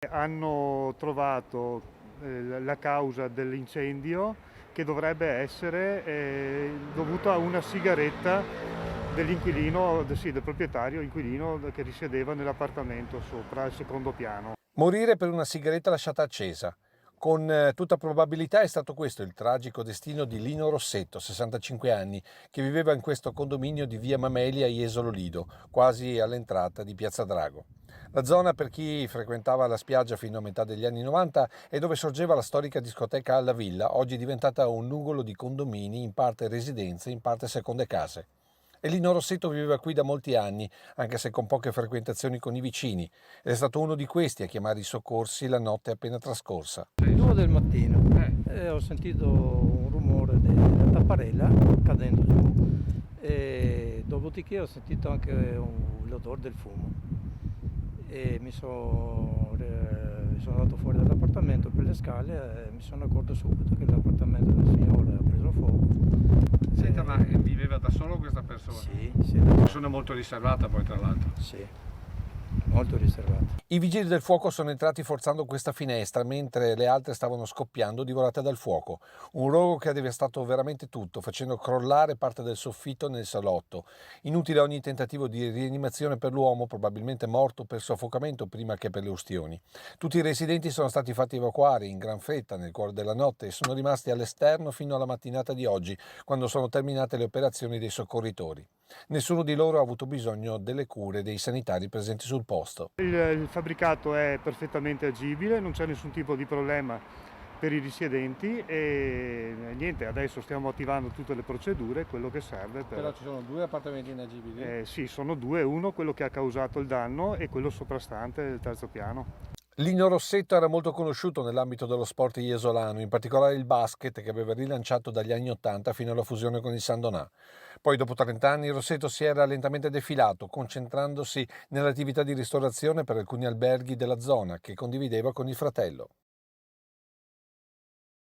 Hanno trovato la causa dell'incendio, che dovrebbe essere dovuta a una sigaretta dell'inquilino, sì, del proprietario inquilino che risiedeva nell'appartamento sopra al secondo piano. Morire per una sigaretta lasciata accesa. Con tutta probabilità è stato questo il tragico destino di Lino Rossetto, 65 anni, che viveva in questo condominio di via Mameli a Jesolo Lido, quasi all'entrata di Piazza Drago. La zona, per chi frequentava la spiaggia fino a metà degli anni 90, è dove sorgeva la storica discoteca Alla Villa, oggi diventata un nugolo di condomini, in parte residenze, in parte seconde case. E Lino Rossetto viveva qui da molti anni, anche se con poche frequentazioni con i vicini, ed è stato uno di questi a chiamare i soccorsi la notte appena trascorsa. 2 del mattino ho sentito un rumore della tapparella cadendo giù e dopodiché ho sentito anche l'odore del fumo e sono andato fuori dall'appartamento per le scale e mi sono accorto subito che l'appartamento del signore ha preso fuoco. Senta, ma viveva da solo questa persona? Sì, Una persona molto riservata poi, tra l'altro. sì, molto riservato. I vigili del fuoco sono entrati forzando questa finestra mentre le altre stavano scoppiando, divorate dal fuoco. Un rogo che ha devastato veramente tutto, facendo crollare parte del soffitto nel salotto. Inutile ogni tentativo di rianimazione per l'uomo, probabilmente morto per soffocamento prima che per le ustioni. Tutti i residenti sono stati fatti evacuare in gran fretta nel cuore della notte e sono rimasti all'esterno fino alla mattinata di oggi, quando sono terminate le operazioni dei soccorritori. Nessuno di loro ha avuto bisogno delle cure dei sanitari presenti sul posto. Il fabbricato è perfettamente agibile, non c'è nessun tipo di problema per i risiedenti e niente, adesso stiamo attivando tutte le procedure, quello che serve Però ci sono 2 appartamenti inagibili? Sì, sono due, uno quello che ha causato il danno e quello soprastante del terzo piano. Lino Rossetto era molto conosciuto nell'ambito dello sport iesolano, in particolare il basket che aveva rilanciato dagli anni '80 fino alla fusione con il San Donà. Poi dopo 30 anni Rossetto si era lentamente defilato, concentrandosi nell'attività di ristorazione per alcuni alberghi della zona che condivideva con il fratello.